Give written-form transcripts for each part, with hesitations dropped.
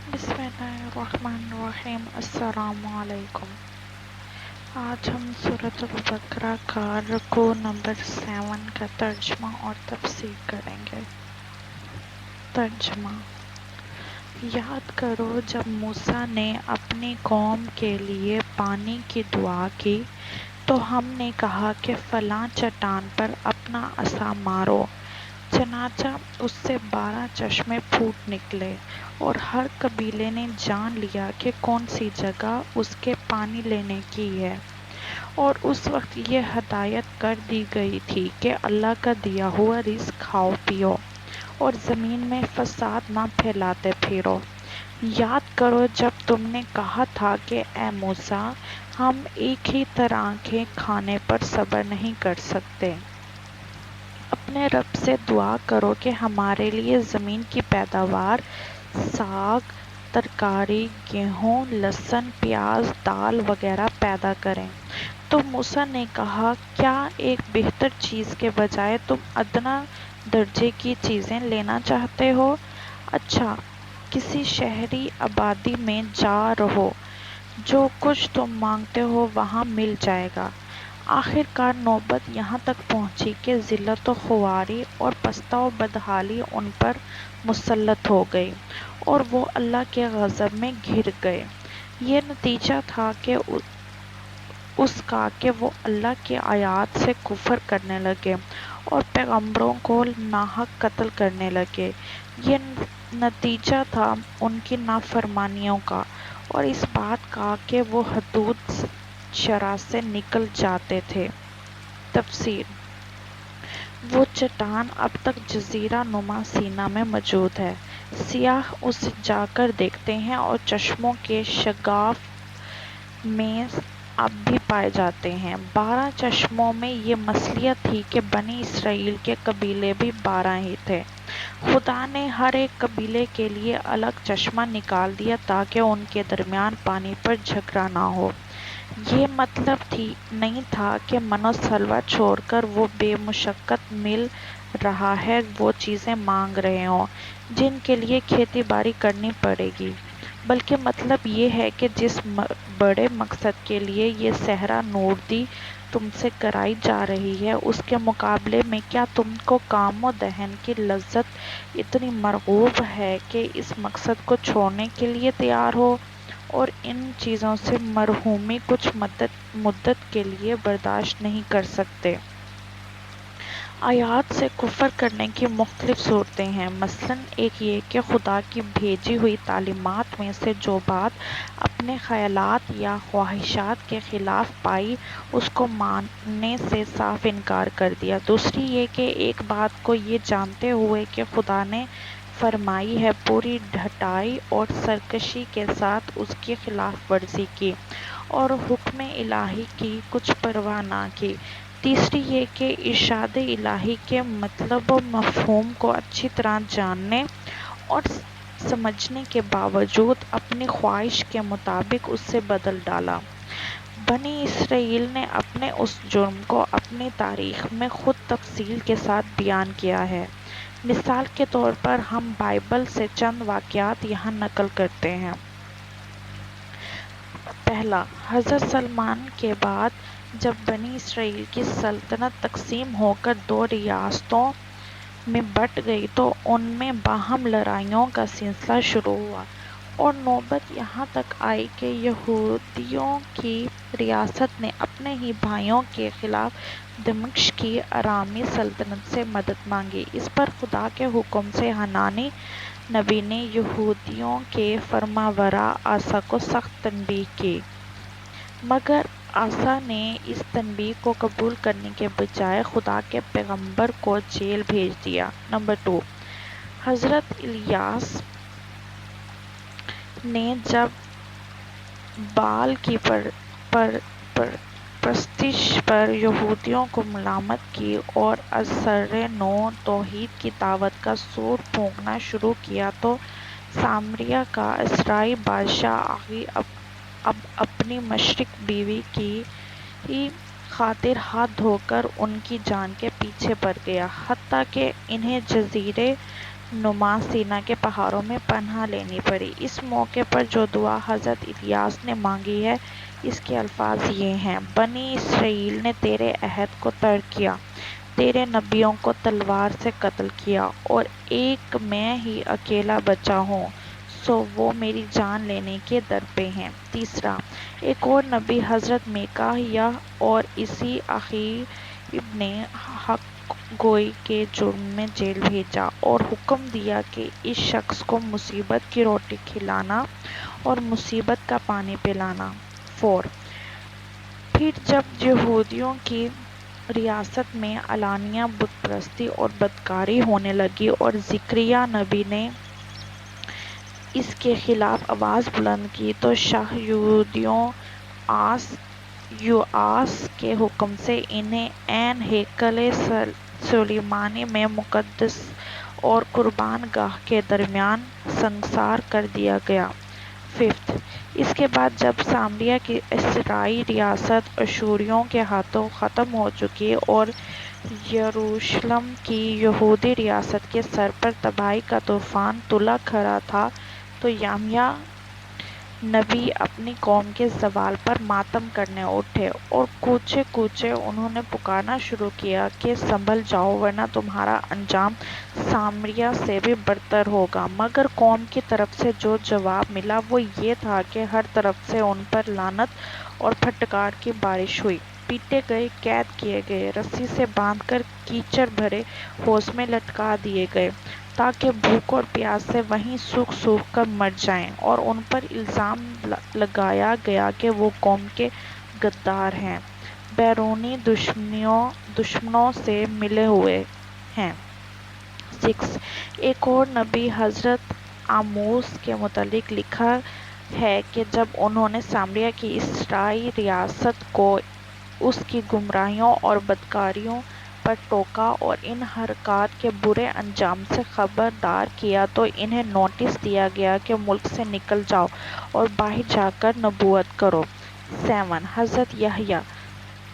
بسم اللہ الرحمن الرحیم۔ السلام علیکم۔ آج ہم سورۃ البقرہ کا رکوع نمبر 7 کا ترجمہ اور تفسیر کریں گے۔ ترجمہ: یاد کرو جب موسیٰ نے اپنی قوم کے لیے پانی کی دعا کی تو ہم نے کہا کہ فلاں چٹان پر اپنا عصا مارو، چنانچہ اس سے 12 چشمے پھوٹ نکلے اور ہر قبیلے نے جان لیا کہ کون سی جگہ اس کے پانی لینے کی ہے۔ اور اس وقت یہ ہدایت کر دی گئی تھی کہ اللہ کا دیا ہوا رزق کھاؤ پیو اور زمین میں فساد نہ پھیلاتے پھرو۔ یاد کرو جب تم نے کہا تھا کہ اے موسیٰ، ہم ایک ہی طرح کے کھانے پر صبر نہیں کر سکتے۔ اپنے رب سے دعا کرو کہ ہمارے لیے زمین کی پیداوار، ساگ، ترکاری، گیہوں، لہسن، پیاز، دال وغیرہ پیدا کرے۔ تو موسیٰ نے کہا، کیا ایک بہتر چیز کے بجائے تم ادنیٰ درجے کی چیزیں لینا چاہتے ہو؟ اچھا، کسی شہری آبادی میں جا رہو، جو کچھ تم مانگتے ہو وہاں مل جائے گا۔ آخر کار نوبت یہاں تک پہنچی کہ ذلت و خواری اور پستہ و بدحالی ان پر مسلط ہو گئی اور وہ اللہ کے غضب میں گھر گئے۔ یہ نتیجہ تھا کہ اس کا کہ وہ اللہ کی آیات سے کفر کرنے لگے اور پیغمبروں کو ناحق قتل کرنے لگے۔ یہ نتیجہ تھا ان کی نافرمانیوں کا اور اس بات کا کہ وہ حدود شرع سے نکل جاتے تھے۔ تفسیر: وہ چٹان اب تک جزیرہ نما سینا میں موجود ہے۔ سیاح اسے جا کر دیکھتے ہیں اور چشموں کے شگاف میں اب بھی پائے جاتے ہیں۔ 12 چشموں میں یہ مصلحت تھی کہ بنی اسرائیل کے قبیلے بھی 12 ہی تھے۔ خدا نے ہر ایک قبیلے کے لیے الگ چشمہ نکال دیا تاکہ ان کے درمیان پانی پر جھگڑا نہ ہو۔ یہ مطلب نہیں تھا کہ من و سلوہ چھوڑ کر وہ بے مشقت مل رہا ہے وہ چیزیں مانگ رہے ہوں جن کے لیے کھیتی باڑی کرنی پڑے گی، بلکہ مطلب یہ ہے کہ جس بڑے مقصد کے لیے یہ صحرا نوردی تم سے کرائی جا رہی ہے اس کے مقابلے میں کیا تم کو کام و دہن کی لذت اتنی مرغوب ہے کہ اس مقصد کو چھوڑنے کے لیے تیار ہو اور ان چیزوں سے محرومی کچھ مدت کے لیے برداشت نہیں کر سکتے۔ آیات سے کفر کرنے کی مختلف صورتیں ہیں۔ مثلاً ایک یہ کہ خدا کی بھیجی ہوئی تعلیمات میں سے جو بات اپنے خیالات یا خواہشات کے خلاف پائی اس کو ماننے سے صاف انکار کر دیا۔ دوسری یہ کہ ایک بات کو یہ جانتے ہوئے کہ خدا نے فرمائی ہے پوری ڈھٹائی اور سرکشی کے ساتھ اس کی خلاف ورزی کی اور حکم الہی کی کچھ پرواہ نہ کی۔ تیسری یہ کہ ارشاد الہی کے مطلب و مفہوم کو اچھی طرح جاننے اور سمجھنے کے باوجود اپنی خواہش کے مطابق اس سے بدل ڈالا۔ بنی اسرائیل نے اپنے اس جرم کو اپنی تاریخ میں خود تفصیل کے ساتھ بیان کیا ہے۔ مثال کے طور پر ہم بائبل سے چند واقعات یہاں نقل کرتے ہیں۔ پہلا، حضرت سلیمان کے بعد جب بنی اسرائیل کی سلطنت تقسیم ہو کر 2 ریاستوں میں بٹ گئی تو ان میں باہم لڑائیوں کا سلسلہ شروع ہوا اور نوبت یہاں تک آئی کہ یہودیوں کی ریاست نے اپنے ہی بھائیوں کے خلاف دمشق کی ارامی سلطنت سے مدد مانگی۔ اس پر خدا کے حکم سے حنانی نبی نے یہودیوں کے فرمانبراں آسا کو سخت تنبیہ کی، مگر آسا نے اس تنبیہ کو قبول کرنے کے بجائے خدا کے پیغمبر کو جیل بھیج دیا۔ نمبر 2، حضرت الیاس نے جب بال کی پرستش پر یہودیوں کو ملامت کی اور ازسرِ نو توحید کی دعوت کا سور پھونکنا شروع کیا تو سامریہ کا اسرائیلی بادشاہ اخاب اب اپنی مشرق بیوی کی خاطر ہاتھ دھو کر ان کی جان کے پیچھے پڑ گیا، حتیٰ کہ انہیں جزیرے نما سینا کے پہاڑوں میں پناہ لینی پڑی۔ اس موقع پر جو دعا حضرت الیاس نے مانگی ہے، اس کے الفاظ یہ ہیں: بنی اسرائیل نے تیرے عہد کو ترک کیا، تیرے نبیوں کو تلوار سے قتل کیا، اور ایک میں ہی اکیلا بچا ہوں، سو وہ میری جان لینے کے در پہ ہیں۔ تیسرا، ایک اور نبی حضرت میکا اور اسی اخیب نے حق گوئی کے جرم میں جیل بھیجا اور حکم دیا کہ اس شخص کو مصیبت کی روٹی کھلانا اور مصیبت کا پانی پلانا۔ 4، پھر جب یہودیوں کی ریاست میں علانیہ بت پرستی اور بدکاری ہونے لگی اور زکریا نبی نے اس کے خلاف آواز بلند کی، تو شاہ یوآس کے حکم سے انہیں عین ہیکل سلیمانی میں مقدس اور قربان گاہ کے درمیان سنگسار کر دیا گیا۔ 5، اس کے بعد جب سامریہ کی اسرائی ریاست اشوریوں کے ہاتھوں ختم ہو چکی اور یروشلم کی یہودی ریاست کے سر پر تباہی کا طوفان تلا کھڑا تھا، تو یرمیاہ نبی اپنی قوم کے زوال پر ماتم کرنے اٹھے اور کوچے کوچے انہوں نے پکارنا شروع کیا کہ سنبھل جاؤ، ورنہ تمہارا انجام سامریہ سے بھی بدتر ہوگا۔ مگر قوم کی طرف سے جو جواب ملا وہ یہ تھا کہ ہر طرف سے ان پر لعنت اور پھٹکار کی بارش ہوئی، پیٹے گئے، قید کیے گئے، رسی سے باندھ کر کیچڑ بھرے حوض میں لٹکا دیے گئے، تاکہ بھوک اور پیاس سے وہیں سوکھ سوکھ کر مر جائیں، اور ان پر الزام لگایا گیا کہ وہ قوم کے غدار ہیں، بیرونی دشمنوں سے ملے ہوئے ہیں۔ 6، ایک اور نبی حضرت آموس کے متعلق لکھا ہے کہ جب انہوں نے سامریہ کی اسرائی ریاست کو اس کی گمراہیوں اور بدکاریوں پر ٹوکا اور ان حرکات کے برے انجام سے خبردار کیا، تو انہیں نوٹس دیا گیا کہ ملک سے نکل جاؤ اور باہر جا کر نبوت کرو۔ 7، حضرت یحییٰ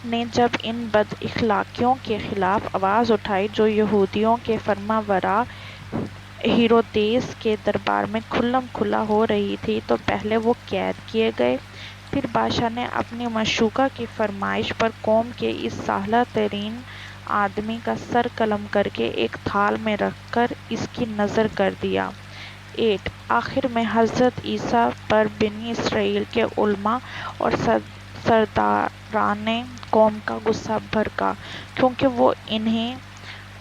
نے جب ان بد اخلاقیوں کے خلاف آواز اٹھائی جو یہودیوں کے فرمانبراں ہیرودیس کے دربار میں کھلم کھلا ہو رہی تھی، تو پہلے وہ قید کیے گئے، پھر بادشاہ نے اپنی معشوقہ کی فرمائش پر قوم کے اس صالح ترین آدمی کا سر قلم کر کے ایک تھال میں رکھ کر اس کی نذر کر دیا۔ 8، آخر میں حضرت عیسیٰ پر بنی اسرائیل کے علماء اور سرداران قوم کا غصہ بھڑکا، کیونکہ وہ انہیں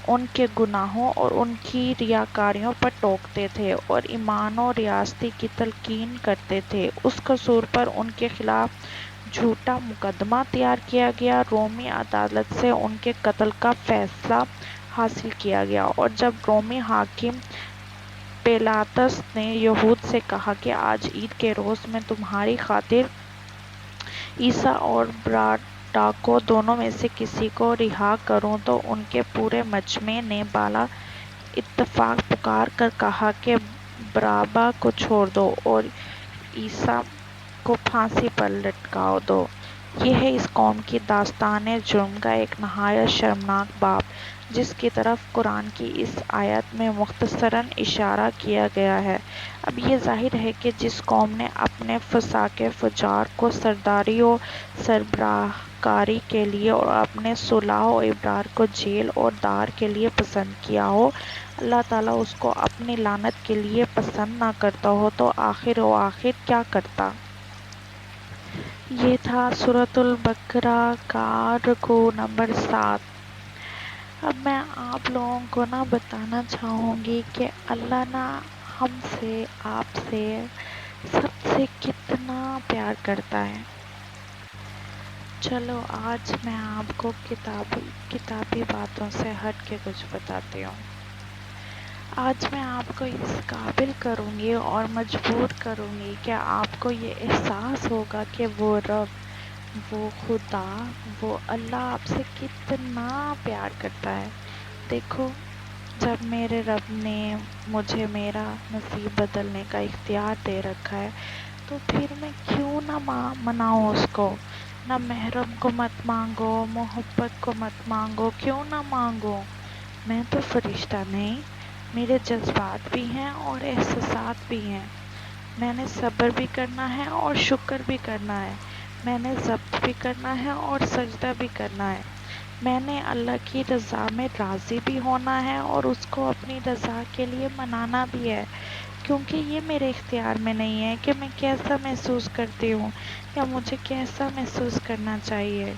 ان کے گناہوں اور ان کی ریاکاریوں پر ٹوکتے تھے اور ایمان و راستی کی تلقین کرتے تھے۔ اس قصور پر ان کے خلاف جھوٹا مقدمہ تیار کیا گیا، رومی عدالت سے ان کے قتل کا فیصلہ حاصل کیا گیا، اور جب رومی حاکم پیلاطس نے یہود سے کہا کہ آج عید کے روز میں تمہاری خاطر عیسیٰ اور برداکو دونوں میں سے کسی کو رہا کروں، تو ان کے پورے مجمع نے بالا اتفاق پکار کر کہا کہ برابا کو چھوڑ دو اور عیسیٰ کو پھانسی پر لٹکا دو۔ یہ ہے اس قوم کی داستان جرم کا ایک نہایت شرمناک باب، جس کی طرف قرآن کی اس آیت میں مختصراً اشارہ کیا گیا ہے۔ اب یہ ظاہر ہے کہ جس قوم نے اپنے فساق فجار کو سرداری و سربراہ کاری کے لیے اور اپنے صلاح و ابرار کو جیل اور دار کے لیے پسند کیا ہو، اللہ تعالیٰ اس کو اپنی لعنت کے لیے پسند نہ کرتا ہو، تو آخر و آخر کیا کرتا؟ یہ تھا سورۃ البقرہ کا رکوع نمبر 7۔ اب میں آپ لوگوں کو بتانا چاہوں گی کہ اللہ ہم سے، آپ سے، سب سے کتنا پیار کرتا ہے۔ چلو آج میں آپ کو کتابی باتوں سے ہٹ کے کچھ بتاتی ہوں۔ آج میں آپ کو اس قابل کروں گی اور مجبور کروں گی کہ آپ کو یہ احساس ہوگا کہ وہ رب، وہ خدا، وہ اللہ آپ سے کتنا پیار کرتا ہے۔ دیکھو، جب میرے رب نے مجھے میرا نصیب بدلنے کا اختیار دے رکھا ہے، تو پھر میں کیوں نہ مناؤں اس کو؟ نہ محرم کو مت مانگو، محبت کو مت مانگو، کیوں نہ مانگو؟ میں تو فرشتہ نہیں، میرے جذبات بھی ہیں اور احساسات بھی ہیں، میں نے صبر بھی کرنا ہے اور شکر بھی کرنا ہے، میں نے ضبط بھی کرنا ہے اور سجدہ بھی کرنا ہے، میں نے اللہ کی رضا میں راضی بھی ہونا ہے اور اس کو اپنی رضا کے لیے منانا بھی ہے، کیونکہ یہ میرے اختیار میں نہیں ہے کہ میں کیسا محسوس کرتی ہوں یا مجھے کیسا محسوس کرنا چاہیے۔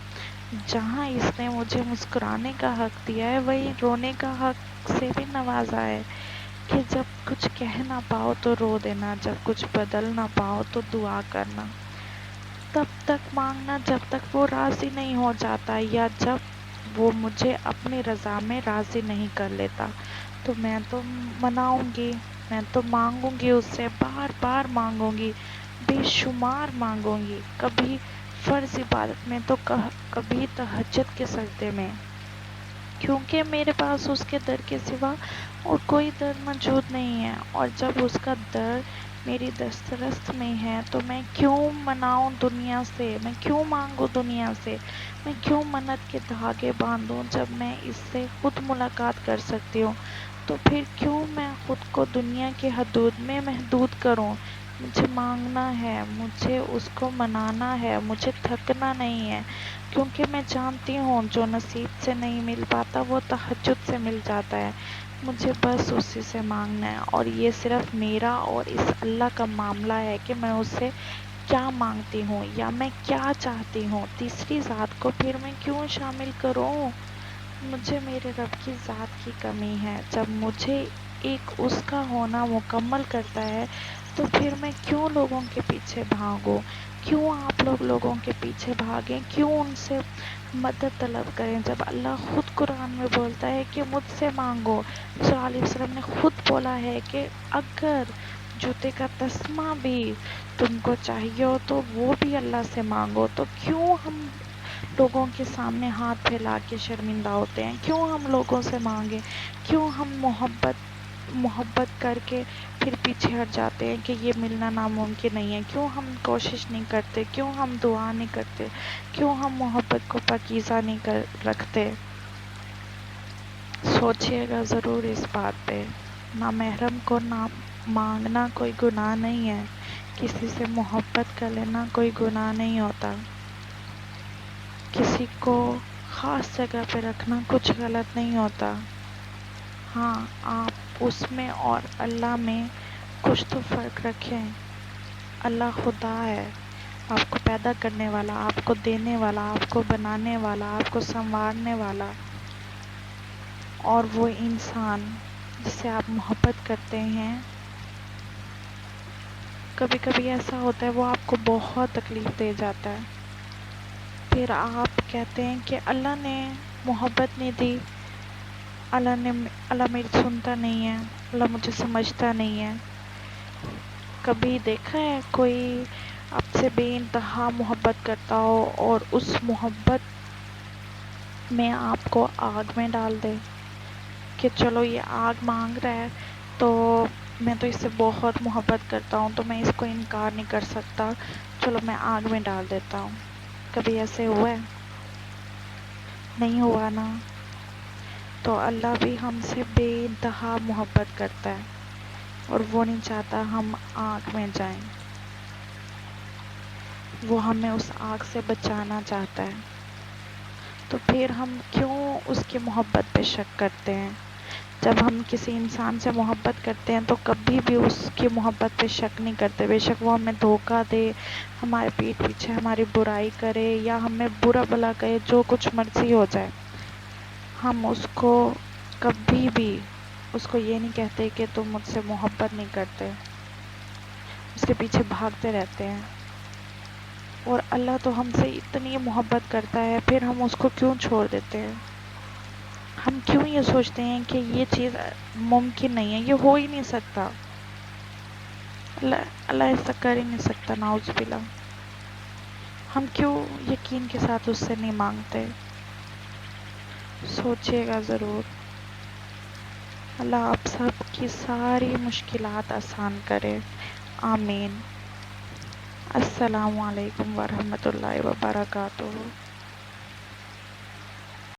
جہاں اس نے مجھے مسکرانے کا حق دیا ہے، وہیں رونے کا حق سے بھی نوازا ہے کہ جب کچھ کہہ نہ پاؤ تو رو دینا، جب کچھ بدل نہ پاؤ تو دعا کرنا، تب تک مانگنا جب تک وہ راضی نہیں ہو جاتا، یا جب وہ مجھے اپنی رضا میں راضی نہیں کر لیتا تو میں تو مناؤں گی، میں تو مانگوں گی، اس سے بار بار مانگوں گی، بے شمار مانگوں گی، کبھی فرض عبادت میں تو کبھی تہجد کے سجدے میں، کیونکہ میرے پاس اس کے در کے سوا اور کوئی در موجود نہیں ہے، اور جب اس کا در میری دسترس میں ہے تو میں کیوں مناؤں دنیا سے، میں کیوں مانگوں دنیا سے، میں کیوں منت کے دھاگے باندھوں جب میں اس سے خود ملاقات کر سکتی ہوں، تو پھر کیوں میں خود کو دنیا کے حدود میں محدود کروں۔ مجھے مانگنا ہے، مجھے اس کو منانا ہے، مجھے تھکنا نہیں ہے، کیونکہ میں جانتی ہوں جو نصیب سے نہیں مل پاتا وہ تہجد سے مل جاتا ہے۔ مجھے بس اسی سے مانگنا ہے، اور یہ صرف میرا اور اس اللہ کا معاملہ ہے کہ میں اس سے کیا مانگتی ہوں یا میں کیا چاہتی ہوں، تیسری ذات کو پھر میں کیوں شامل کروں۔ مجھے میرے رب کی ذات کی کمی ہے، جب مجھے ایک اس کا ہونا مکمل کرتا ہے تو پھر میں کیوں لوگوں کے پیچھے بھاگوں، کیوں آپ لوگوں کے پیچھے بھاگیں، کیوں ان سے مدد طلب کریں، جب اللہ خود قرآن میں بولتا ہے کہ مجھ سے مانگو۔ صلی اللہ علیہ وسلم نے خود بولا ہے کہ اگر جوتے کا تسمہ بھی تم کو چاہیے ہو تو وہ بھی اللہ سے مانگو، تو کیوں ہم لوگوں کے سامنے ہاتھ پھیلا کے شرمندہ ہوتے ہیں، کیوں ہم لوگوں سے مانگیں، کیوں ہم محبت کر کے پھر پیچھے ہٹ جاتے ہیں کہ یہ ملنا ناممکن نہیں ہے، کیوں ہم کوشش نہیں کرتے، کیوں ہم دعا نہیں کرتے، کیوں ہم محبت کو پاکیزہ نہیں رکھتے۔ سوچئے گا ضرور اس بات پہ۔ نامحرم کو مانگنا کوئی گناہ نہیں ہے، کسی سے محبت کر لینا کوئی گناہ نہیں ہوتا، کسی کو خاص جگہ پہ رکھنا کچھ غلط نہیں ہوتا۔ ہاں، آپ اس میں اور اللہ میں کچھ تو فرق رکھیں۔ اللہ خدا ہے، آپ کو پیدا کرنے والا، آپ کو دینے والا، آپ کو بنانے والا، آپ کو سنوارنے والا، اور وہ انسان جس سے آپ محبت کرتے ہیں، کبھی کبھی ایسا ہوتا ہے وہ آپ کو بہت تکلیف دے جاتا ہے، پھر آپ کہتے ہیں کہ اللہ نے محبت نہیں دی، اللہ میری سنتا نہیں ہے، اللہ مجھے سمجھتا نہیں ہے۔ کبھی دیکھا ہے کوئی آپ سے بے انتہا محبت کرتا ہو اور اس محبت میں آپ کو آگ میں ڈال دے کہ چلو یہ آگ مانگ رہا ہے تو میں تو اس سے بہت محبت کرتا ہوں تو میں اس کو انکار نہیں کر سکتا، چلو میں آگ میں ڈال دیتا ہوں۔ کبھی ایسے ہوا ہے؟ نہیں ہوا نا۔ تو اللہ بھی ہم سے بے انتہا محبت کرتا ہے اور وہ نہیں چاہتا ہم آگ میں جائیں، وہ ہمیں اس آگ سے بچانا چاہتا ہے، تو پھر ہم کیوں اس کی محبت پہ شک کرتے ہیں؟ جب ہم کسی انسان سے محبت کرتے ہیں تو کبھی بھی اس کی محبت پہ شک نہیں کرتے، بے شک وہ ہمیں دھوکہ دے، ہمارے پیٹھ پیچھے ہماری برائی کرے یا ہمیں برا بھلا کہے، جو کچھ مرضی ہو جائے، ہم اس کو کبھی بھی اس کو یہ نہیں کہتے کہ تم مجھ سے محبت نہیں کرتے، اس کے پیچھے بھاگتے رہتے ہیں۔ اور اللہ تو ہم سے اتنی محبت کرتا ہے، پھر ہم اس کو کیوں چھوڑ دیتے ہیں؟ ہم کیوں یہ سوچتے ہیں کہ یہ چیز ممکن نہیں ہے، یہ ہو ہی نہیں سکتا، اللہ ایسا کر ہی نہیں سکتا، نعوذ باللہ۔ ہم کیوں یقین کے ساتھ اس سے نہیں مانگتے؟ سوچئے گا ضرور۔ اللہ آپ سب کی ساری مشکلات آسان کرے، آمین۔ السلام علیکم ورحمۃ اللہ وبرکاتہ۔